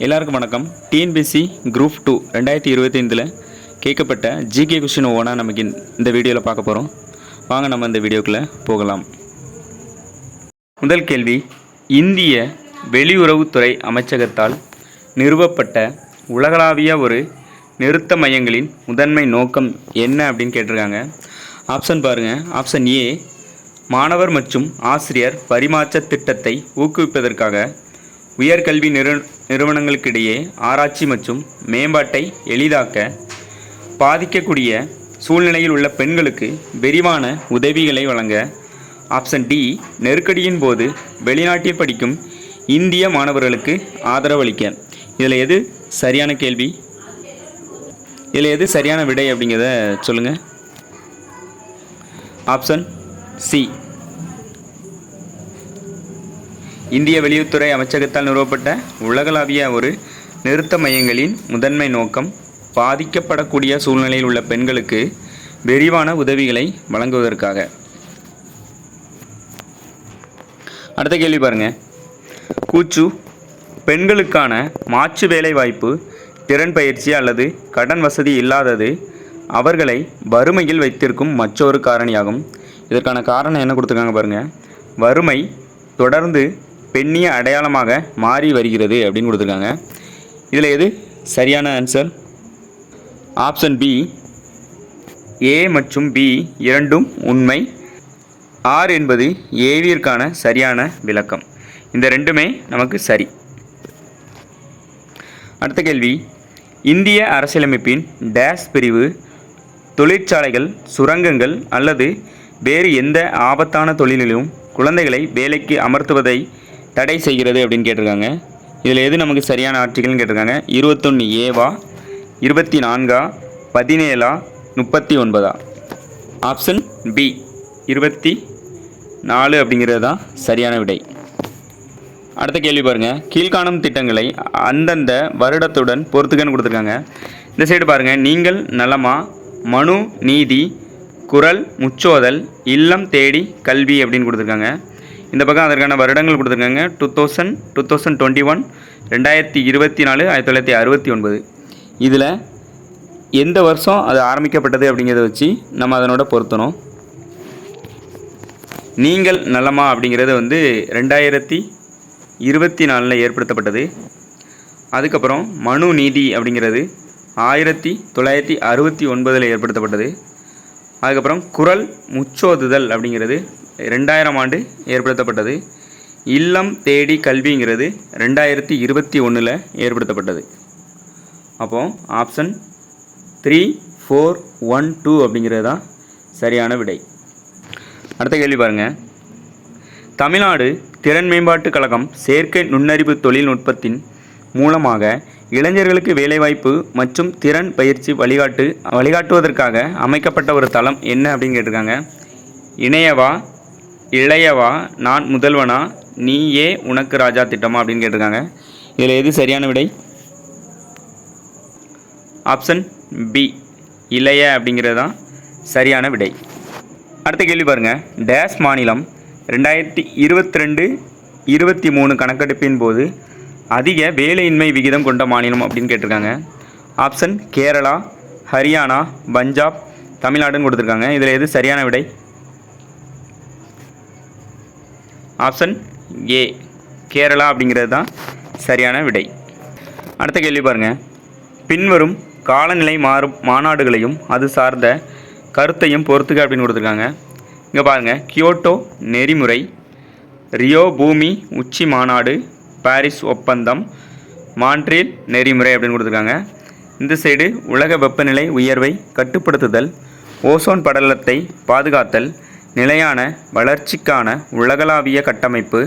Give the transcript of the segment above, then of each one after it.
எல்லாருக்கும் வணக்கம். TNPSC group 2 2025 கேட்கப்பட்ட ஜிகே கொஸ்டின் ஒவ்வொன்றா நமக்கு இந்த வீடியோவில் பார்க்க போகிறோம். வாங்க நம்ம இந்த வீடியோக்குள்ளே போகலாம். முதல் கேள்வி, இந்திய வெளியுறவுத்துறை அமைச்சகத்தால் நிறுவப்பட்ட உலகளாவிய ஒரு நிறுத்த மையங்களின் முதன்மை நோக்கம் என்ன அப்படின்னு கேட்டிருக்காங்க. ஆப்ஷன் பாருங்கள். ஆப்ஷன் ஏ, மாணவர் மற்றும் ஆசிரியர் பரிமாற்ற திட்டத்தை ஊக்குவிப்பதற்காக உயர்கல்வி நிறுவனங்களுக்கிடையே ஆராய்ச்சி மற்றும் மேம்பாட்டை எளிதாக்க பாதிக்கக்கூடிய சூழ்நிலையில் உள்ள பெண்களுக்கு விரிவான உதவிகளை வழங்க. ஆப்ஷன் டி, நெருக்கடியின் போது வெளிநாட்டில் படிக்கும் இந்திய மாணவர்களுக்கு ஆதரவு அளிக்க. இதில் எது சரியான கேள்வி? இதில் எது சரியான விடை அப்படிங்கிறத சொல்லுங்கள். ஆப்ஷன் சி, இந்திய வெளியுறவுத்துறை அமைச்சகத்தால் நிறுவப்பட்ட உலகளாவிய ஒரு நிறுத்த மையங்களின் முதன்மை நோக்கம் பாதிக்கப்படக்கூடிய சூழ்நிலையில் உள்ள பெண்களுக்கு விரிவான உதவிகளை வழங்குவதற்காக. அடுத்த கேள்வி பாருங்க. கூச்சு, பெண்களுக்கான மாற்று வேலை வாய்ப்பு, திறன் பயிற்சி அல்லது கடன் வசதி இல்லாதது அவர்களை வறுமையில் வைத்திருக்கும் மற்றொரு காரணியாகும். இதற்கான காரணம் என்ன கொடுத்துருக்காங்க பாருங்கள். வறுமை தொடர்ந்து பெண்ணிய அடையாளமாக மாறி வருகிறது அப்படின்னு கொடுத்துருக்காங்க. இதில் எது சரியான ஆன்சர்? ஆப்ஷன் பி, ஏ மற்றும் பி இரண்டும் உண்மை. ஆர் என்பது ஏவிற்கான சரியான விளக்கம். இந்த ரெண்டுமே நமக்கு சரி. அடுத்த கேள்வி, இந்திய அரசியலமைப்பின் டேஷ் பிரிவு தொழிற்சாலைகள், சுரங்கங்கள் அல்லது வேறு எந்த ஆபத்தான தொழிலிலும் குழந்தைகளை வேலைக்கு அமர்த்துவதை தடை செய்கிறது அப்படின்னு கேட்டிருக்காங்க. இதில் எது நமக்கு சரியான ஆர்டிகல்னு கேட்டிருக்காங்க. 21 ஏவா, 24, 17, 39? ஆப்ஷன் பி, 24 அப்படிங்கிறது தான் சரியான விடை. அடுத்த கேள்வி பாருங்கள். கீழ்காணும் திட்டங்களை அந்தந்த வருடத்துடன் பொறுத்துக்கன்னு கொடுத்துருக்காங்க. இந்த சைடு பாருங்கள். நீங்கள் நலமா, மனு நீதி, குரல் முச்சோதல், இல்லம் தேடி கல்வி அப்படின்னு கொடுத்துருக்காங்க. இந்த பக்கம் அதற்கான வருடங்கள் கொடுத்துருக்காங்க. 2000, 2021, 2024, 1969. இதில் எந்த வருஷம் அது ஆரம்பிக்கப்பட்டது அப்படிங்கிறத வச்சு நம்ம அதனோட பொருத்தணும். நீங்கள் நலமா அப்படிங்கிறது 2024 ஏற்படுத்தப்பட்டது. அதுக்கப்புறம் மனு நீதி அப்படிங்கிறது 1969 ஏற்படுத்தப்பட்டது. அதுக்கப்புறம் குரல் முச்சோதுதல் அப்படிங்கிறது 2000 ஏற்படுத்தப்பட்டது. இல்லம் தேடி கல்விங்கிறது 2021 ஏற்படுத்தப்பட்டது. அப்போது ஆப்ஷன் 3, 4, 1, 2 அப்படிங்கிறது தான் சரியான விடை. அடுத்த கேள்வி பாருங்கள். தமிழ்நாடு திறன் மேம்பாட்டு கழகம் செயற்கை நுண்ணறிவு தொழில்நுட்பத்தின் மூலமாக இளைஞர்களுக்கு வேலைவாய்ப்பு மற்றும் திறன் பயிற்சி வழிகாட்டுவதற்காக அமைக்கப்பட்ட ஒரு தளம் என்ன அப்படின்னு கேட்டிருக்காங்க. இணையவா, இளையவா, நான் முதல்வனா, நீயே உனக்கு ராஜா திட்டமா அப்படின்னு கேட்டிருக்காங்க. இதில் எது சரியான விடை? ஆப்ஷன் பி, இளைய அப்படிங்கிறது தான் சரியான விடை. அடுத்த கேள்வி பாருங்கள். டேஷ் மாநிலம் 2022-23 கணக்கெடுப்பின் போது அதிக வேலையின்மை விகிதம் கொண்ட மாநிலம் அப்படின்னு கேட்டிருக்காங்க. ஆப்ஷன் கேரளா, ஹரியானா, பஞ்சாப், தமிழ்நாடுன்னு கொடுத்துருக்காங்க. இதில் எது சரியான விடை? ஆப்ஷன் ஏ, கேரளா அப்படிங்கிறது தான் சரியான விடை. அடுத்த கேள்வி பாருங்கள். பின்வரும் காலநிலை மாநாடுகளையும் அது சார்ந்த கருத்தையும் பொறுத்துக்க அப்படின்னு கொடுத்துருக்காங்க. இங்கே பாருங்கள். கியோட்டோ நெறிமுறை, ரியோ பூமி உச்சி மாநாடு, பாரிஸ் ஒப்பந்தம், மான்ட்ரீல் நெறிமுறை அப்படின்னு கொடுத்துருக்காங்க. இந்த சைடு உலக வெப்பநிலை உயர்வை கட்டுப்படுத்துதல், ஓசோன் படலத்தை பாதுகாத்தல், நிலையான வளர்ச்சிக்கான உலகளாவிய கட்டமைப்பு,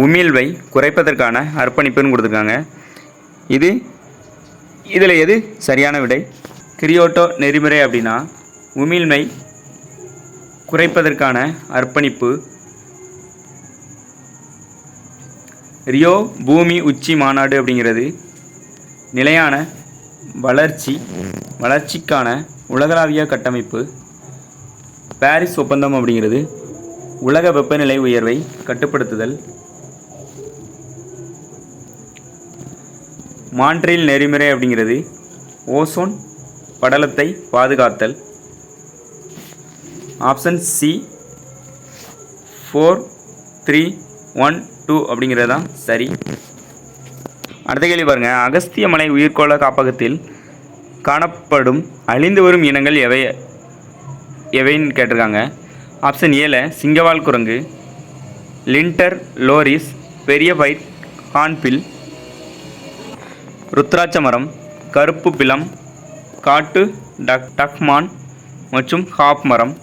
உமிழ்வை குறைப்பதற்கான அர்ப்பணிப்புன்னு கொடுத்துருக்காங்க. இதில் எது சரியான விடை? கியோட்டோ நெறிமுறை அப்படின்னா உமிழ்வை குறைப்பதற்கான அர்ப்பணிப்பு, ரியோ பூமி உச்சி மாநாடு அப்படிங்கிறது நிலையான வளர்ச்சிக்கான உலகளாவிய கட்டமைப்பு, பாரிஸ் ஒப்பந்தம் அப்படிங்கிறது உலக வெப்பநிலை உயர்வை கட்டுப்படுத்துதல், மாண்ட்ரீல் நெறிமுறை அப்படிங்கிறது ஓசோன் படலத்தை பாதுகாத்தல். ஆப்ஷன் சி 4 3 1 2 அப்படிங்கிறது தான் சரி. அடுத்த கேள்வி பாருங்கள். அகஸ்திய மலை உயிர்கோள காப்பகத்தில் காணப்படும் அழிந்து வரும் இனங்கள் எவைன்னு கேட்டிருக்காங்க. ஆப்ஷன் ஏல சிங்கவால் குரங்கு, லிண்டர் லோரிஸ், பெரிய பைட் ஹான்பில், ருத்ராட்ச மரம், கருப்பு பிலம், காட்டு டக்மான் மற்றும் ஹாப் மரம்.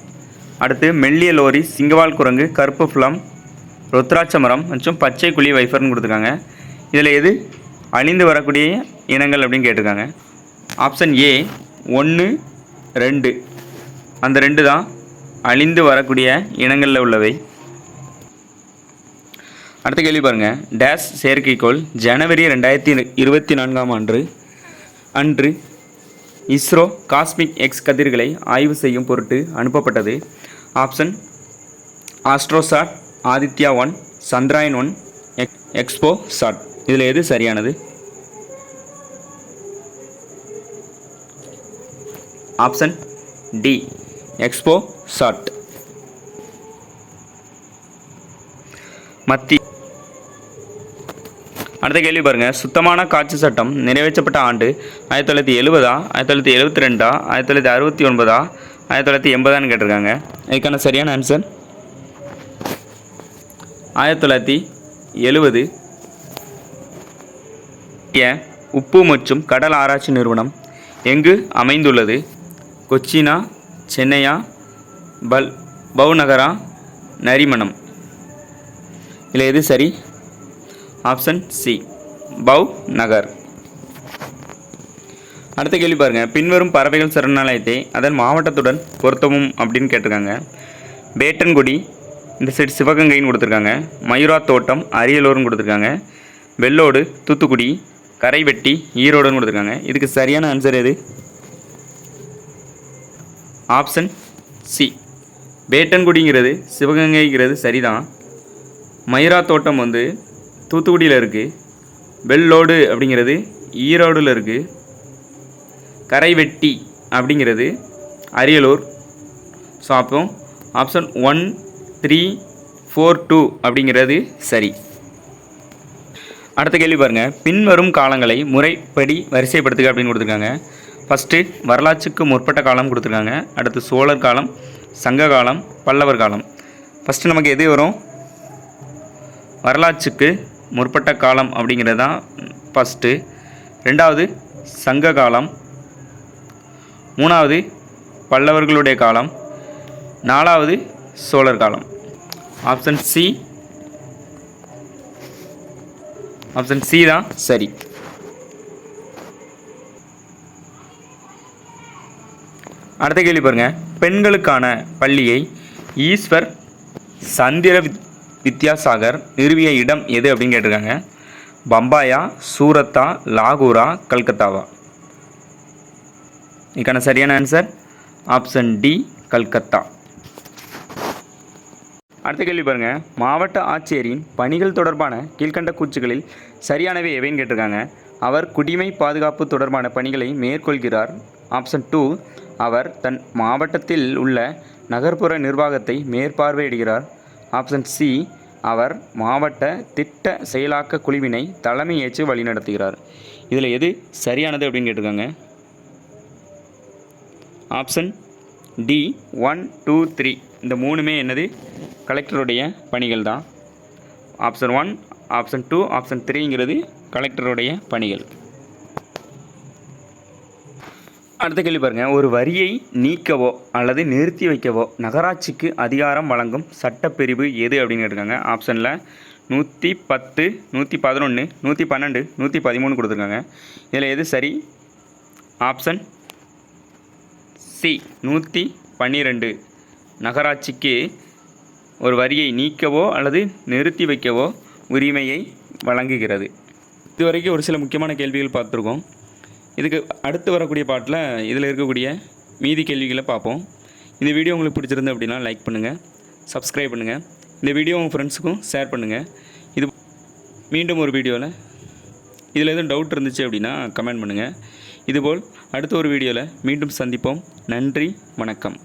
அடுத்து மெல்லிய லோரிஸ், சிங்கவால் குரங்கு, கருப்பு பிலம், ருத்ராட்ச மரம் மற்றும் பச்சை குழி வைஃபர்னு கொடுத்துருக்காங்க. இதில் எது அழிந்து வரக்கூடிய இனங்கள் அப்படின்னு கேட்டிருக்காங்க. ஆப்ஷன் ஏ 1 2 அந்த 2 தான் அழிந்து வரக்கூடிய இனங்களில் உள்ளவை. அடுத்த கேள்வி பாருங்கள். டேஸ் செயற்கைக்கோள் ஜனவரி 2024 அன்று இஸ்ரோ காஸ்மிக் எக்ஸ் கதிர்களை ஆய்வு செய்யும் பொருட்டு அனுப்பப்பட்டது. Option Astrosat, Aditya 1, Chandrayaan 1, XPoSat. இதில் எது சரியானது? Option D XPoSat. மத்தி. அடுத்த கேள்வி பாருங்கள். சுத்தமான காற்று சட்டம் நிறைவேற்றப்பட்ட ஆண்டு 1970, 1972, 1969, 1980 கேட்டிருக்காங்க. இதுக்கான சரியான ஆன்சர் 1970. உப்பு மற்றும் கடல் ஆராய்ச்சி நிறுவனம் எங்கு அமைந்துள்ளது? கொச்சினா, சென்னையா, பவுநகரா, நரிமணம். இதில் எது சரி? ஆப்ஷன் சி பவ் நகர். அடுத்த கேள்வி பாருங்கள். பின்வரும் பறவைகள் சரணாலயத்தை அதன் மாவட்டத்துடன் பொருத்தவும் அப்படின்னு கேட்டிருக்காங்க. பேட்டன்குடி, இந்த சைடு சிவகங்கைன்னு கொடுத்துருக்காங்க. மயூரா தோட்டம், அரியலூர்னு கொடுத்துருக்காங்க. வெள்ளோடு, தூத்துக்குடி, கரைவெட்டி, ஈரோடுன்னு கொடுத்துருக்காங்க. இதுக்கு சரியான ஆன்சர் எது? ஆப்ஷன் சி பேட்டன்குடிங்கிறது சிவகங்கைங்கிறது சரிதான். மயூரா தோட்டம் தூத்துக்குடியில் இருக்குது. வெள்ளோடு அப்படிங்கிறது ஈரோடில் இருக்குது. கரைவெட்டி அப்படிங்கிறது அரியலூர். ஸோ அப்போ ஆப்ஷன் 1 3 4 2 அப்படிங்கிறது சரி. அடுத்த கேள்வி பாருங்கள். பின்வரும் காலங்களை முறைப்படி வரிசைப்படுத்துக அப்படின்னு கொடுத்துருக்காங்க. ஃபஸ்ட்டு வரலாற்றுக்கு முற்பட்ட காலம் கொடுத்துருக்காங்க. அடுத்து சோழர் காலம், சங்க காலம், பல்லவர் காலம். ஃபஸ்ட்டு நமக்கு எது வரும்? வரலாற்றுக்கு முற்பட்ட காலம் அப்படிங்கிறது தான் ஃபஸ்ட்டு. ரெண்டாவது சங்க காலம், மூணாவது பல்லவர்களுடைய காலம், நாலாவது சோழர் காலம். ஆப்ஷன் சி தான் சரி. அடுத்த கேள்வி பாருங்கள். பெண்களுக்கான பள்ளியை ஈஸ்வர் சந்திர வித்யாசாகர் நிறுவிய இடம் எது அப்படின்னு கேட்டிருக்காங்க. பம்பாயா, சூரத்தா, லாகூரா, கல்கத்தாவா? இதுக்கான சரியான ஆன்சர் ஆப்ஷன் டி கல்கத்தா. அடுத்த கேள்வி பாருங்கள். மாவட்ட ஆட்சியரின் பணிகள் தொடர்பான கீழ்கண்ட கூற்றுகளில் சரியானவை எவைன்னு கேட்டிருக்காங்க. அவர் குடிமை பாதுகாப்பு தொடர்பான பணிகளை மேற்கொள்கிறார். ஆப்ஷன் 2 அவர் தன் மாவட்டத்தில் உள்ள நகர்ப்புற நிர்வாகத்தை மேற்பார்வையிடுகிறார். ஆப்ஷன் சி அவர் மாவட்ட திட்ட செயலாக்க குழுவினை தலைமை ஏற்று வழிநடத்துகிறார். இதில் எது சரியானது அப்படின்னு கேட்டிருக்காங்க. ஆப்ஷன் டி 1 2 3 இந்த மூணுமே என்னது? கலெக்டருடைய பணிகள் தான். ஆப்ஷன் 1, ஆப்ஷன் 2, ஆப்ஷன் 3ங்கிறது கலெக்டருடைய பணிகள். அடுத்த கேள்வி பாருங்கள். ஒரு வரியை நீக்கவோ அல்லது நிறுத்தி வைக்கவோ நகராட்சிக்கு அதிகாரம் வழங்கும் சட்டப்பிரிவு எது அப்படின்னு கேட்டிருக்காங்க. ஆப்ஷனில் 110, 111, 112, 113 கொடுத்துருக்காங்க. இதில் எது சரி? ஆப்ஷன் சி 112 நகராட்சிக்கு ஒரு வரியை நீக்கவோ அல்லது நிறுத்தி வைக்கவோ உரிமையை வழங்குகிறது. இதுவரைக்கும் ஒரு சில முக்கியமான கேள்விகள் பார்த்துருக்கோம். இதுக்கு அடுத்து வரக்கூடிய பாட்டில் இதில் இருக்கக்கூடிய மீதி கேள்விகளை பார்ப்போம். இந்த வீடியோ உங்களுக்கு பிடிச்சிருந்து அப்படின்னா லைக் பண்ணுங்கள், சப்ஸ்கிரைப் பண்ணுங்கள். இந்த வீடியோ உங்கள் ஃப்ரெண்ட்ஸுக்கும் ஷேர் பண்ணுங்கள். இது மீண்டும் ஒரு வீடியோவில் இதில் எதுவும் டவுட் இருந்துச்சு அப்படின்னா கமெண்ட் பண்ணுங்கள். இதுபோல் அடுத்த ஒரு வீடியோவில் மீண்டும் சந்திப்போம். நன்றி, வணக்கம்.